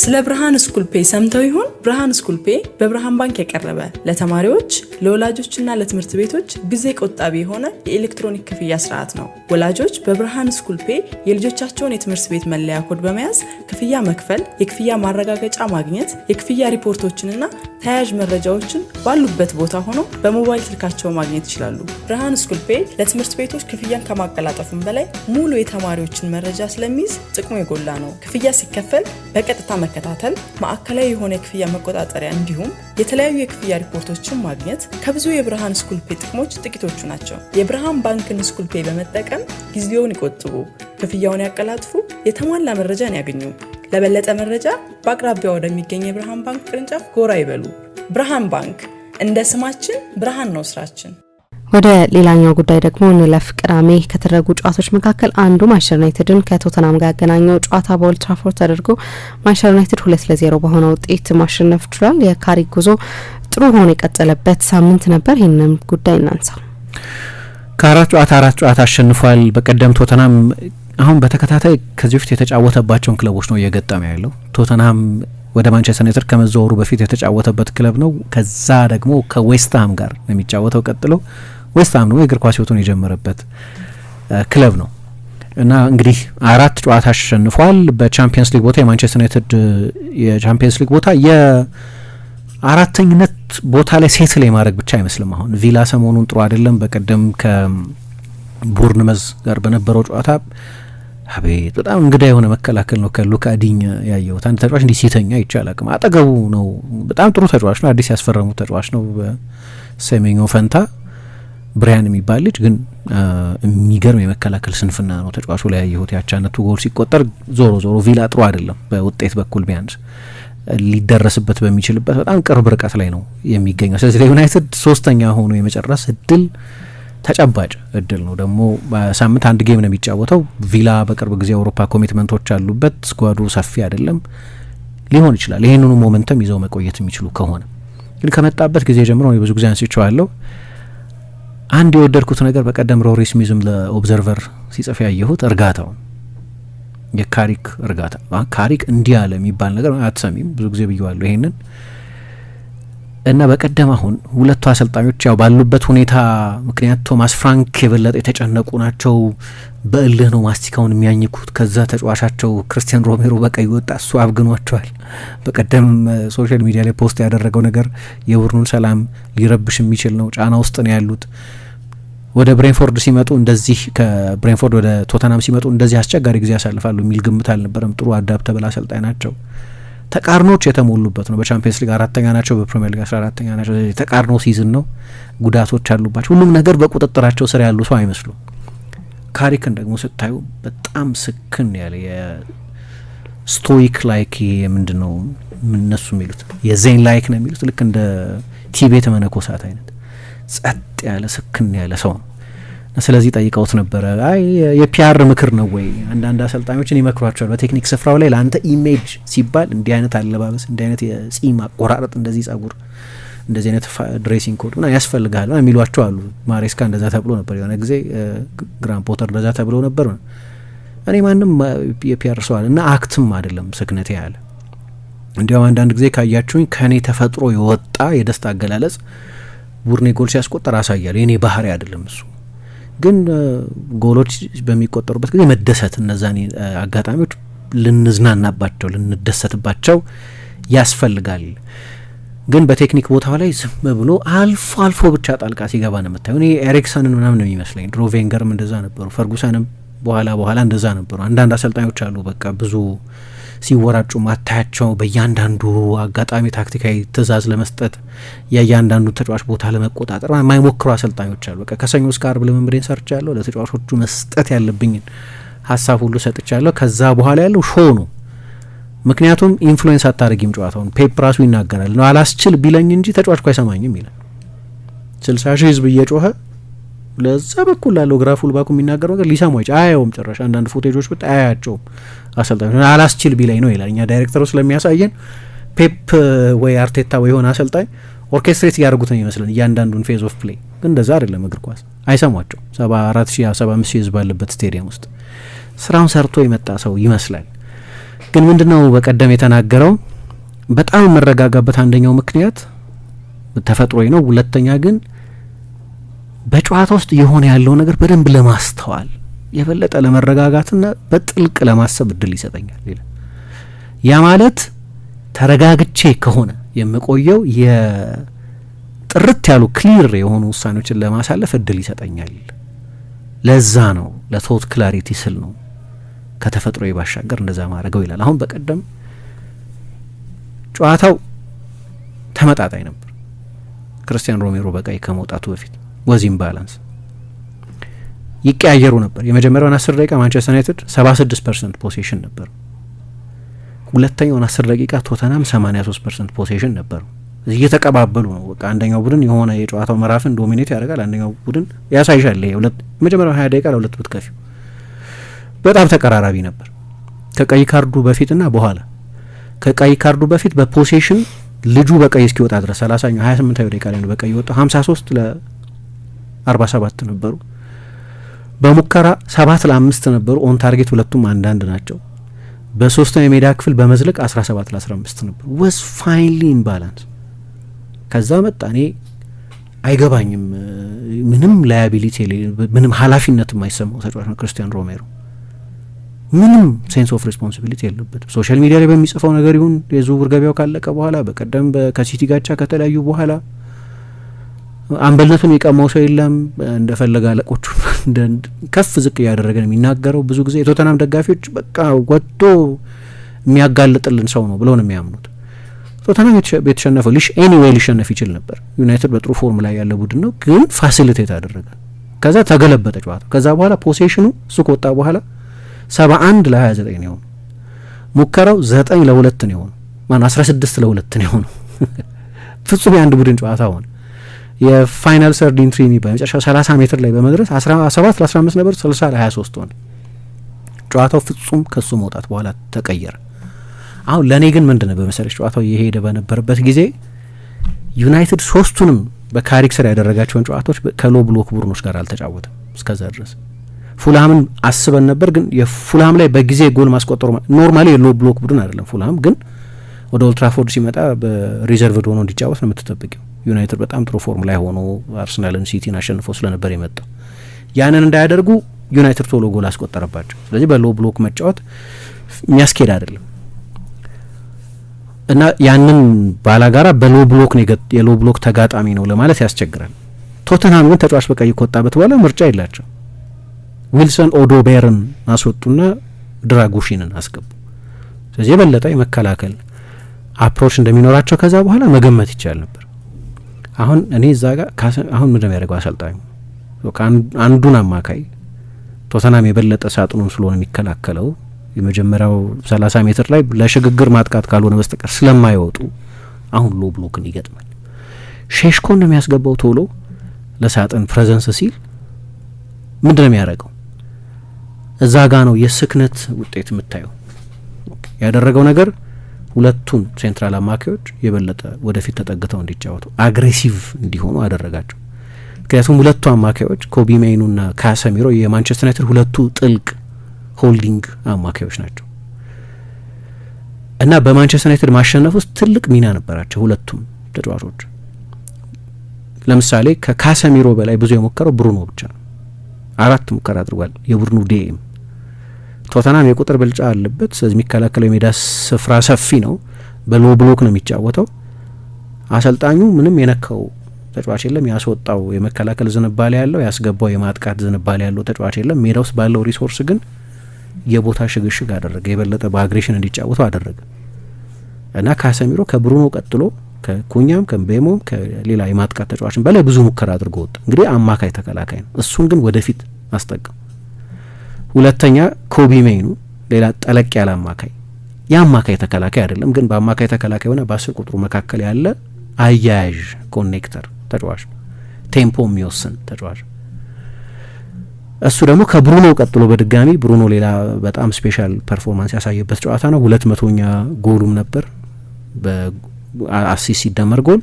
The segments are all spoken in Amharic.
ስለ ብርሃን ስኩል ፔይ ሰምተው ይሆን? ብርሃን ስኩል ፔይ በብርሃን ባንክ የቀረበ ለተማሪዎች ለወላጆችና ለትምህርት ቤቶች ጊዜ ቆጣቢ የሆነ የኤሌክትሮኒክ ክፍያ ስርዓት ነው። ወላጆች በብርሃን ስኩል ፔይ የልጆቻቸውን የትምህርት ቤት መለያ ኮድ በመያዝ ክፍያ መክፈል፣ የክፍያ ማረጋገጫ ማግኘት፣ የክፍያ ሪፖርቶችንና ተያያዥ መረጃዎችን ባሉበት ቦታ ሆኖ በሞባይል ስልካቸው ማግኘት ይችላሉ። ብርሃን ስኩል ፔይ ለትምህርት ቤቶች ክፍያን ከማቀላጠፉም በላይ ሙሉ የተማሪዎችን መረጃ ስለሚይዝ ጥቅሙ የጎላ ነው። ክፍያ ሲከፈል በቀጥታ መከታተል፣ ማዕከላዊ የሆነ የክፍያ መቆጣጠሪያ እንዲሁም የተለያዩ የክፍያ ሪፖርቶችን ማግኘት ከብዙ የብርሃን ስኩል ፔይ ጥቅሞች ጥቂቶቹ ናቸው። የብርሃን ባንክን ስኩል ፔይ በመጠቀም ጊዜውን ይቆጥቡ፣ ክፍያውን ያቀላጥፉ፣ የተሟላ መረጃን ያገኙ። ለበለጠ መረጃ በአቅራቢያ ወደሚገኝ የብርሃን ባንክ ቅርንጫፍ ጎራ ይበሉ። ብርሃን ባንክ፣ እንደ ስማችን ብርሃን ነው ስራችን። ወደ ሌላኛው ጉዳይ ደግሞ እንለፍ። ቅዳሜ ከተደረጉ ጨዋታዎች መካከል አንዱ ማንቸስተር ዩናይትድን ከቶተናም ጋር ያገናኘው ጨዋታ በኦልድ ትራፎርድ ተደርጎ ማንቸስተር ዩናይትድ 2-0 በሆነ ውጤት ማሸነፍ ችሏል። የካሪክ ጉዞ ጥሩ ሆኖ የቀጠለበት ሳምንት ነበር። ይህንን ጉዳይ እናንሳ። ከአራት ጨዋታ አሸንፏል። በቀደም ቶተናም አሁን በተከታታይ ከዚህ በፊት የተጫወተባቸውን ክለቦች ነው እየገጠመ ያለው። ቶተናም ወደ ማንቸስተር ዩናይትድ ከመዘወሩ በፊት የተጫወተበት ክለብ ነው። ከዛ ደግሞ ከዌስትሃም ጋር ነው የሚጫወተው ቀጥሎ። ዌስትሃም ደግሞ የእግር ኳስ ህይወቱን የጀመረበት ክለብ ነው እና እንግዲህ 4 ጨዋታ አሸንፏል። በቻምፒየንስ ሊግ ቦታ የማንቸስተር ዩናይትድ የቻምፒየንስ ሊግ ቦታ የአራተኝነት ቦታ ላይ ሴትል የማድረግ ብቻ አይመስልም። አሁን ቪላ ሰሞኑን ጥሩ አይደለም። በቀደም ከቡርንመዝ ጋር በነበረው ጨዋታ አቤት በጣም እንግዳ የሆነ መከላከል ነው ከሉካ ዲኝ ያየሁት። አንድ ተጫዋች እንዲህ ሲተኛ ይቻላል። አጠገቡ ነው። በጣም ጥሩ ተጫዋች ነው። አዲስ ያስፈረሙት ተጫዋች ነው በሴሜኞ ፈንታ ብሪያን የሚባል ልጅ፣ ግን የሚገርም የመከላከል ስንፍና ነው ተጫዋቹ ላይ ያየሁት። ያቻነቱ ጎል ሲቆጠር ዞሮ ቪላ ጥሩ አይደለም በውጤት በኩል ቢያንስ ሊደረስበት በሚችልበት በጣም ቅርብ ርቀት ላይ ነው የሚገኘው። ስለዚህ ለዩናይትድ ሶስተኛ ሆኖ የመጨረስ እድል ተጨባጭ እድል ነው። ደግሞ በሳምንት አንድ ጌም ነው የሚጫወተው። ቪላ በቅርብ ጊዜ የአውሮፓ ኮሚትመንቶች አሉበት። ስኳዱ ሰፊ አይደለም። ሊሆን ይችላል ይህንኑ ሞመንተም ይዘው መቆየት የሚችሉ ከሆነ ግን ከመጣበት ጊዜ ጀምሮ ብዙ ጊዜ አንስቼዋለሁ። አንድ የወደድኩት ነገር በቀደም ሮሪ ስሚዝም ለኦብዘርቨር ሲጽፍ ያየሁት እርጋታው፣ የካሪክ እርጋታ። ካሪክ እንዲህ ያለ የሚባል ነገር አትሰሚም። ብዙ ጊዜ ብየዋለሁ ይሄንን እና በቀደም አሁን ሁለቱ አሰልጣኞች ያው ባሉበት ሁኔታ ምክንያት ቶማስ ፍራንክ የበለጠ የተጨነቁ ናቸው። በእልህ ነው ማስቲካውን የሚያኝኩት። ከዛ ተጫዋቻቸው ክርስቲያን ሮሜሮ በቀይ ወጣ፣ እሱ አብግኗቸዋል። በቀደም ሶሻል ሚዲያ ላይ ፖስት ያደረገው ነገር የቡድኑን ሰላም ሊረብሽ የሚችል ነው። ጫና ውስጥ ነው ያሉት። ወደ ብሬንፎርድ ሲመጡ እንደዚህ፣ ከብሬንፎርድ ወደ ቶተናም ሲመጡ እንደዚህ አስቸጋሪ ጊዜ ያሳልፋሉ የሚል ግምት አልነበረም። ጥሩ አዳፕተብል አሰልጣኝ ናቸው። ተቃርኖች የተሞሉበት ነው። በቻምፒየንስ ሊግ 4ኛ ናቸው፣ በፕሪሚየር ሊግ 14ኛ ናቸው። ተቃርኖ ሲዝን ነው። ጉዳቶች አሉባቸው። ሁሉም ነገር በቁጥጥራቸው ስር ያሉ ሰው አይመስሉም። ካሪክን ደግሞ ስታዩ በጣም ስክን ያለ የስቶይክ ላይክ ምንድን ነው እነሱ የሚሉት የዜን ላይክ ነው የሚሉት፣ ልክ እንደ ቲቤት መነኮሳት አይነት ጸጥ ያለ ስክን ያለ ሰው ነው። ስለዚህ ጠይቀውት ነበረ። አይ የፒአር ምክር ነው ወይ? አንዳንድ አሰልጣኞችን ይመክሯቸዋል። በቴክኒክ ስፍራው ላይ ለአንተ ኢሜጅ ሲባል እንዲህ አይነት አለባበስ፣ እንዲህ አይነት የጺም አቆራረጥ፣ እንደዚህ ጸጉር፣ እንደዚህ አይነት ድሬሲንግ ኮድ ምናምን ያስፈልጋል የሚሏቸው አሉ። ማሬስካ እንደዛ ተብሎ ነበር የሆነ ጊዜ፣ ግራን ፖተር እንደዛ ተብሎ ነበር። እኔ ማንም የፒአር ሰዋል እና አክትም አይደለም ስክነቴ ያለ። እንዲያውም አንዳንድ ጊዜ ካያችሁኝ ከእኔ ተፈጥሮ የወጣ የደስታ አገላለጽ ቡድኔ ጎል ሲያስቆጠር አሳያለሁ። የኔ ባህሪ አይደለም እሱ። ግን ጎሎች በሚቆጠሩበት ጊዜ መደሰት፣ እነዛን አጋጣሚዎች ልንዝናናባቸው ልንደሰትባቸው ያስፈልጋል። ግን በቴክኒክ ቦታው ላይ ዝም ብሎ አልፎ አልፎ ብቻ ጣልቃ ሲገባ ነው የምታየው። እኔ ኤሪክሰንን ምናምን ነው የሚመስለኝ። ድሮ ቬንገርም እንደዛ ነበሩ፣ ፈርጉሰንም በኋላ እንደዛ ነበሩ። አንዳንድ አሰልጣኞች አሉ በቃ ብዙ ሲወራጩ ማታያቸው፣ በእያንዳንዱ አጋጣሚ ታክቲካዊ ትእዛዝ ለመስጠት የእያንዳንዱ ተጫዋች ቦታ ለመቆጣጠር የማይሞክሩ አሰልጣኞች አሉ። በቃ ከሰኞ እስከ አርብ ልምምዴን ሰርቻለሁ፣ ለተጫዋቾቹ መስጠት ያለብኝን ሀሳብ ሁሉ ሰጥቻለሁ፣ ከዛ በኋላ ያለው ሾው ነው። ምክንያቱም ኢንፍሉዌንስ አታደርጊም ጨዋታውን። ፔፕ ራሱ ይናገራል ነው አላስችል ቢለኝ እንጂ ተጫዋች እኮ አይሰማኝም ይላል። 60,000 ህዝብ እየጮኸ ለዛ በኩል ላለው ግራፉል ባኩ የሚናገረው ነገር ሊሰማው አያየውም። ጭራሽ አንዳንድ ፉቴጆች ብቻ አያያቸውም። አሰልጣኝ አላስችል ቢለኝ ነው ይላል። እኛ ዳይሬክተሩ ስለሚያሳየን ፔፕ ወይ አርቴታ ወይ የሆነ አሰልጣኝ ኦርኬስትሬት ያደርጉት ነው ይመስለን እያንዳንዱን ፌዝ ኦፍ ፕሌይ። ግን እንደዛ አይደለም እግር ኳስ። አይሰሟቸው 74,000 75,000 ህዝብ ባለበት ስቴዲየም ውስጥ ስራውን ሰርቶ የመጣ ሰው ይመስላል። ግን ምንድነው በቀደም የተናገረው በጣም መረጋጋበት አንደኛው ምክንያት ተፈጥሮዬ ነው፣ ሁለተኛ ግን በጨዋታ ውስጥ የሆነ ያለው ነገር በደንብ ለማስተዋል የበለጠ ለመረጋጋትና በጥልቅ ለማሰብ እድል ይሰጠኛል ይላል። ያ ማለት ተረጋግቼ ከሆነ የምቆየው የጥርት ያሉ ክሊር የሆኑ ውሳኔዎችን ለማሳለፍ እድል ይሰጠኛል። ለዛ ነው ለቶት ክላሪቲ ስል ነው ከተፈጥሮዬ ባሻገር እንደዛ ማድረገው ይላል። አሁን በቀደም ጨዋታው ተመጣጣኝ ነበር። ክርስቲያን ሮሜሮ በቀይ ከመውጣቱ በፊት ወዚም ባላንስ ይቀያየሩ ነበር። የመጀመሪያውን 10 ደቂቃ ማንቸስተር ዩናይትድ 76% ፖሴሽን ነበር። ሁለተኛውን 10 ደቂቃ ቶተናም 83% ፖሴሽን ነበር። እየተቀባበሉ ነው። በቃ አንደኛው ቡድን የሆነ የጨዋታው ምዕራፍን ዶሚኔት ያደርጋል፣ አንደኛው ቡድን ያሳይሻል። ይሄ የመጀመሪያው 20 ደቂቃ ለሁለት ብትከፊው በጣም ተቀራራቢ ነበር። ከቀይ ካርዱ በፊትና በኋላ ከቀይ ካርዱ በፊት በፖሴሽን ልጁ በቀይ እስኪወጣ ድረስ 30ኛው 28ኛው ደቂቃ ላይ ነው በቀይ ወጣው 53 ለ47 ነበሩ። በሙከራ 7 ለ5 ነበሩ። ኦን ታርጌት ሁለቱም አንዳንድ ናቸው። በሶስተኛው የሜዳ ክፍል በመዝለቅ 17 ለ15 ነበሩ። ወስ ፋይንሊ ኢን ባላንስ። ከዛ መጣ እኔ አይገባኝም፣ ምንም ላያቢሊቲ ምንም ኃላፊነት የማይሰማው ተጫዋች ነው ክርስቲያን ሮሜሮ። ምንም ሴንስ ኦፍ ሬስፖንሲቢሊቲ የለበትም። ሶሻል ሚዲያ ላይ በሚጽፈው ነገር ይሁን የዝውውር ገበያው ካለቀ በኋላ በቀደም ከሲቲ ጋቻ ከተለያዩ በኋላ አምበልነቱን የቀማው ሰው የለም። እንደፈለገ አለቆቹ ከፍ ዝቅ እያደረገ ነው የሚናገረው። ብዙ ጊዜ የቶተናም ደጋፊዎች በቃ ወጥቶ የሚያጋልጥልን ሰው ነው ብለው ነው የሚያምኑት። ቶተናም የተሸነፈው ኤኒዌይ ሊሸነፍ ይችል ነበር። ዩናይትድ በጥሩ ፎርም ላይ ያለ ቡድን ነው፣ ግን ፋሲሊቴት አደረገ። ከዛ ተገለበጠ ጨዋታ። ከዛ በኋላ ፖሴሽኑ እሱ ከወጣ በኋላ 71 ለ29 ነው የሆነው። ሙከራው 9 ለ2 ነው የሆነው። 16 ለ2 ነው የሆነው። ፍጹም የአንድ ቡድን ጨዋታ ሆነ። የፋይናል ሰርድ ኢንትሪ የሚባል መጨረሻ 30 ሜትር ላይ በመድረስ 17 ለ15 ነበር፣ 60 ለ23 ሆነ። ጨዋታው ፍጹም ከሱ መውጣት በኋላ ተቀየረ። አሁን ለእኔ ግን ምንድነው በመሰለሽ ጨዋታው እየሄደ በነበረበት ጊዜ ዩናይትድ ሶስቱንም በካሪክ ስር ያደረጋቸውን ጨዋታዎች ከሎ ብሎክ ቡድኖች ጋር አልተጫወተም እስከዛ ድረስ። ፉልሃምን አስበን ነበር፣ ግን የፉልሃም ላይ በጊዜ ጎል ማስቆጠሩ ኖርማሊ የሎ ብሎክ ቡድን አይደለም ፉልሃም፣ ግን ወደ ኦልትራፎርድ ሲመጣ በሪዘርቭድ ሆኖ እንዲጫወት ነው የምትጠብቂው። ዩናይትድ በጣም ጥሩ ፎርም ላይ ሆኖ አርሰናልን ሲቲን አሸንፎ ስለነበር የመጣው ያንን እንዳያደርጉ ዩናይትድ ቶሎ ጎል አስቆጠረባቸው። ስለዚህ በሎ ብሎክ መጫወት የሚያስኬድ አይደለም እና ያንን ባላጋራ በሎ ብሎክ ነው የሎ ብሎክ ተጋጣሚ ነው ለማለት ያስቸግራል። ቶተንሃም ግን ተጫዋች በቀይ ከወጣበት በኋላ ምርጫ የላቸው። ዊልሰን ኦዶቤርን አስወጡና ድራጉሺንን አስገቡ። ስለዚህ የበለጠ የመከላከል አፕሮች እንደሚኖራቸው ከዛ በኋላ መገመት ይቻል ነበር። አሁን እኔ እዛ ጋር አሁን ምንድነው ያደርገው አሰልጣኙ አንዱን አማካይ ቶተንሃም የበለጠ ሳጥኑን ስለሆነ የሚከላከለው የመጀመሪያው 30 ሜትር ላይ ለሽግግር ማጥቃት ካልሆነ በስተቀር ስለማይወጡ አሁን ሎ ብሎክን ይገጥማል። ሼሽኮን ነው የሚያስገባው ቶሎ ለሳጥን ፕሬዘንስ ሲል ምንድነው የሚያደርገው? እዛ ጋ ነው የስክነት ውጤት የምታየው። ያደረገው ነገር ሁለቱን ሴንትራል አማካዮች የበለጠ ወደፊት ተጠግተው እንዲጫወቱ አግሬሲቭ እንዲሆኑ አደረጋቸው። ምክንያቱም ሁለቱ አማካዮች ኮቢ ሜይኑና ካሰሚሮ የማንቸስተር ዩናይትድ ሁለቱ ጥልቅ ሆልዲንግ አማካዮች ናቸው እና በማንቸስተር ዩናይትድ ማሸነፍ ውስጥ ትልቅ ሚና ነበራቸው ሁለቱም ተጫዋቾች። ለምሳሌ ከካሰሚሮ በላይ ብዙ የሞከረው ብሩኖ ብቻ ነው። 4 ሙከራ አድርጓል የቡድኑ ዲኤም። ቶተናም የቁጥር ብልጫ አለበት። ስለዚህ የሚከላከለው የሜዳ ስፍራ ሰፊ ነው። በሎ ብሎክ ነው የሚጫወተው። አሰልጣኙ ምንም የነካው ተጫዋች የለም። ያስወጣው የመከላከል ዝንባሌ ያለው፣ ያስገባው የማጥቃት ዝንባሌ ያለው ተጫዋች የለም። ሜዳ ውስጥ ባለው ሪሶርስ ግን የቦታ ሽግሽግ አደረገ። የበለጠ በአግሬሽን እንዲጫወቱ አደረገ እና ካሰሚሮ ከብሩኖ ቀጥሎ ከኩኛም ከቤሞም ከሌላ የማጥቃት ተጫዋችን በላይ ብዙ ሙከራ አድርጎ ወጣ። እንግዲህ አማካይ ተከላካይ ነው። እሱን ግን ወደፊት አስጠቀም። ሁለተኛ ኮቢ ሜይኑ ሌላ ጠለቅ ያለ አማካይ፣ የአማካይ ተከላካይ አይደለም ግን በአማካይ ተከላካይ ሆነ በ10 ቁጥሩ መካከል ያለ አያያዥ ኮኔክተር ተጫዋች፣ ቴምፖ የሚወስን ተጫዋች። እሱ ደግሞ ከብሩኖ ቀጥሎ በድጋሚ ብሩኖ ሌላ በጣም ስፔሻል ፐርፎርማንስ ያሳየበት ጨዋታ ነው። 200ኛ ጎሉም ነበር በአሲስት ሲደመር ጎል።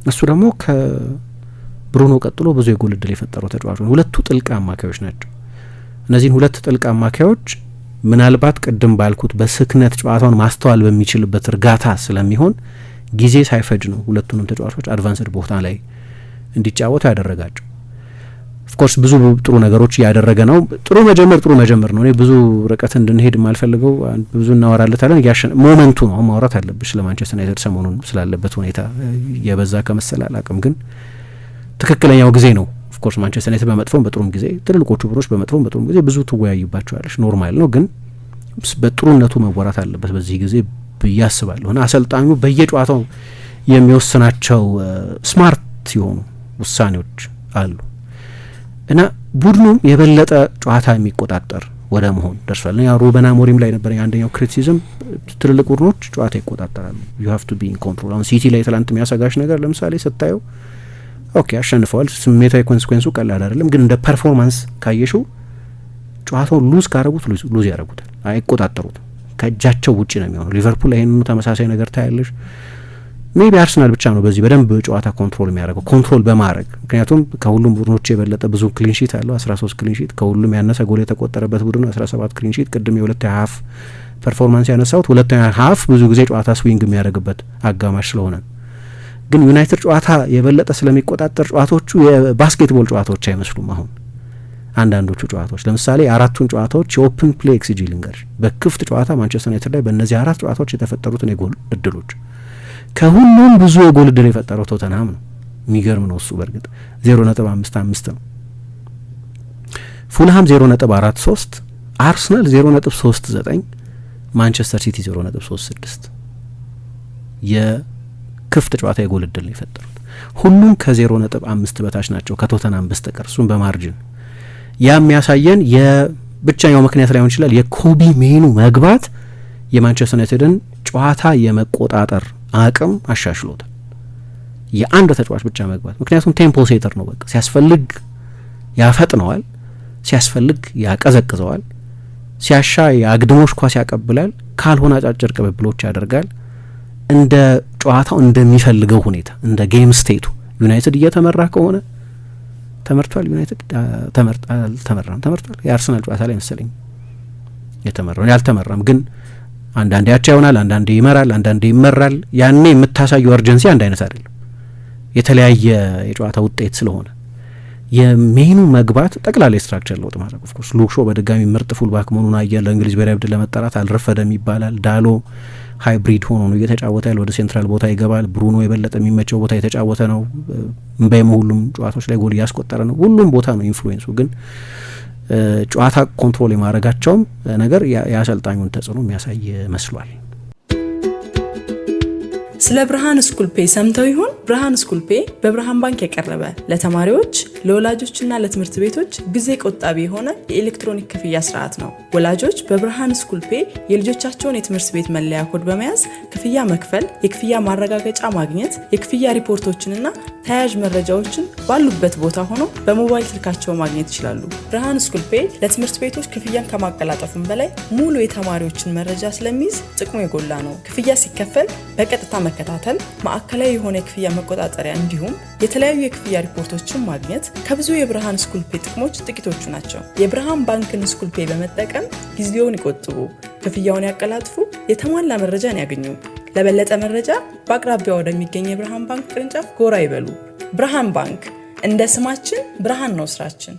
እሱ ደግሞ ከብሩኖ ቀጥሎ ብዙ የጎል እድል የፈጠረው ተጫዋች ነው። ሁለቱ ጥልቅ አማካዮች ናቸው። እነዚህን ሁለት ጥልቅ አማካዮች ምናልባት ቅድም ባልኩት በስክነት ጨዋታውን ማስተዋል በሚችልበት እርጋታ ስለሚሆን ጊዜ ሳይፈጅ ነው ሁለቱንም ተጫዋቾች አድቫንስድ ቦታ ላይ እንዲጫወቱ ያደረጋቸው። ኦፍኮርስ ብዙ ጥሩ ነገሮች ያደረገ ነው። ጥሩ መጀመር ነው። እኔ ብዙ ርቀት እንድንሄድ የማልፈልገው ብዙ እናወራለታለን። ሞመንቱ ነው ማውራት አለብሽ ለማንቸስተር ዩናይትድ ሰሞኑን ስላለበት ሁኔታ የበዛ ከመሰለ አላቅም፣ ግን ትክክለኛው ጊዜ ነው። ኦፍኮርስ ማንቸስተር ዩናይትድ በመጥፎም በጥሩም ጊዜ ትልልቆቹ ቡድኖች በመጥፎም በጥሩም ጊዜ ብዙ ትወያዩባቸዋለሽ፣ ኖርማል ነው። ግን በጥሩነቱ መወራት አለበት በዚህ ጊዜ ብዬ አስባለሁ። እና አሰልጣኙ በየጨዋታው የሚወስናቸው ስማርት የሆኑ ውሳኔዎች አሉ እና ቡድኑም የበለጠ ጨዋታ የሚቆጣጠር ወደ መሆን ደርሷል። ያ ሩበን አሞሪም ላይ ነበር አንደኛው ክሪቲሲዝም፣ ትልልቅ ቡድኖች ጨዋታ ይቆጣጠራሉ፣ ዩ ሃቭ ቱ ቢ ኢን ኮንትሮል። አሁን ሲቲ ላይ ትላንት የሚያሰጋሽ ነገር ለምሳሌ ስታየው ኦኬ አሸንፈዋል፣ ስሜታዊ ኮንሲኩዌንሱ ቀላል አይደለም፣ ግን እንደ ፐርፎርማንስ ካየሽው ጨዋታውን ሉዝ ካረጉት ሉዝ ያረጉታል፣ አይቆጣጠሩትም፣ ከእጃቸው ውጪ ነው የሚሆነው። ሊቨርፑል ይሄንኑ ተመሳሳይ ነገር ታያለሽ። ሜቢ አርሰናል ብቻ ነው በዚህ በደንብ ጨዋታ ኮንትሮል የሚያደርገው ኮንትሮል በማድረግ ምክንያቱም ከሁሉም ቡድኖች የበለጠ ብዙ ክሊንሺት አለው 13 ክሊንሺት፣ ከሁሉም ያነሰ ጎል የተቆጠረበት ቡድን 17 ክሊንሺት። ቅድም የሁለተኛ ሀፍ ፐርፎርማንስ ያነሳሁት ሁለተኛ ሀፍ ብዙ ጊዜ ጨዋታ ስዊንግ የሚያደርግበት አጋማሽ ስለሆነ፣ ግን ዩናይትድ ጨዋታ የበለጠ ስለሚቆጣጠር ጨዋታዎቹ የባስኬትቦል ጨዋታዎች አይመስሉም። አሁን አንዳንዶቹ ጨዋታዎች ለምሳሌ አራቱን ጨዋታዎች የኦፕን ፕሌይ ኤክስጂ ልንገርሽ፣ በክፍት ጨዋታ ማንቸስተር ዩናይትድ ላይ በእነዚህ አራት ጨዋታዎች የተፈጠሩትን የጎል እድሎች ከሁሉም ብዙ የጎል እድል የፈጠረው ቶተንሃም ነው። የሚገርም ነው እሱ በእርግጥ 0.55 ነው። ፉልሃም 0.43፣ አርሰናል 0.39፣ ማንቸስተር ሲቲ 0.36 የክፍት ጨዋታ የጎል እድል ነው የፈጠሩት። ሁሉም ከ0.5 በታች ናቸው ከቶተንሃም በስተቀር፣ እሱም በማርጅን። ያ የሚያሳየን የብቸኛው ምክንያት ላይሆን ይችላል የኮቢ ሜኑ መግባት የማንቸስተር ዩናይትድን ጨዋታ የመቆጣጠር አቅም አሻሽሎታል። የአንድ ተጫዋች ብቻ መግባት፣ ምክንያቱም ቴምፖ ሴተር ነው። በቃ ሲያስፈልግ ያፈጥነዋል፣ ሲያስፈልግ ያቀዘቅዘዋል፣ ሲያሻ የአግድሞሽ ኳስ ያቀብላል፣ ካልሆነ አጫጭር ቅብብሎች ያደርጋል። እንደ ጨዋታው እንደሚፈልገው ሁኔታ እንደ ጌም ስቴቱ ዩናይትድ እየተመራ ከሆነ ተመርቷል። ዩናይትድ ተመርቷል። የአርሰናል ጨዋታ ላይ መሰለኝ የተመራው ያልተመራም፣ ግን አንዳንዴ አቻ ይሆናል፣ አንዳንዴ ይመራል፣ አንዳንዴ ይመራል። ያኔ የምታሳየው አርጀንሲ አንድ አይነት አይደለም፣ የተለያየ የጨዋታ ውጤት ስለሆነ የሜኑ መግባት ጠቅላላ የስትራክቸር ለውጥ ማድረግ። ኦፍኮርስ ሉክ ሾው በድጋሚ ምርጥ ፉልባክ መሆኑን አየን። ለእንግሊዝ ብሔራዊ ቡድን ለመጠራት አልረፈደም ይባላል። ዳሎ ሃይብሪድ ሆኖ ነው እየተጫወተ ያለ፣ ወደ ሴንትራል ቦታ ይገባል። ብሩኖ የበለጠ የሚመቸው ቦታ የተጫወተ ነው። ምቤሞ ሁሉም ጨዋታዎች ላይ ጎል እያስቆጠረ ነው። ሁሉም ቦታ ነው ኢንፍሉዌንሱ። ግን ጨዋታ ኮንትሮል የማድረጋቸውም ነገር የአሰልጣኙን ተጽዕኖ የሚያሳይ መስሏል። ስለ ብርሃን ስኩል ፔይ ሰምተው ይሆን? ብርሃን ስኩል ፔይ በብርሃን ባንክ የቀረበ ለተማሪዎች ለወላጆችና ለትምህርት ቤቶች ጊዜ ቆጣቢ የሆነ የኤሌክትሮኒክ ክፍያ ስርዓት ነው። ወላጆች በብርሃን ስኩል ፔይ የልጆቻቸውን የትምህርት ቤት መለያ ኮድ በመያዝ ክፍያ መክፈል፣ የክፍያ ማረጋገጫ ማግኘት፣ የክፍያ ሪፖርቶችንና ተያያዥ መረጃዎችን ባሉበት ቦታ ሆነው በሞባይል ስልካቸው ማግኘት ይችላሉ። ብርሃን ስኩል ፔይ ለትምህርት ቤቶች ክፍያን ከማቀላጠፉም በላይ ሙሉ የተማሪዎችን መረጃ ስለሚይዝ ጥቅሙ የጎላ ነው። ክፍያ ሲከፈል በቀጥታ መከታተል፣ ማዕከላዊ የሆነ የክፍያ መቆጣጠሪያ እንዲሁም የተለያዩ የክፍያ ሪፖርቶችን ማግኘት ከብዙ የብርሃን ስኩል ፔይ ጥቅሞች ጥቂቶቹ ናቸው። የብርሃን ባንክን ስኩል ፔይ በመጠቀም ጊዜውን ይቆጥቡ፣ ክፍያውን ያቀላጥፉ፣ የተሟላ መረጃን ያገኙ። ለበለጠ መረጃ በአቅራቢያ ወደሚገኝ የብርሃን ባንክ ቅርንጫፍ ጎራ ይበሉ። ብርሃን ባንክ፣ እንደ ስማችን ብርሃን ነው ስራችን።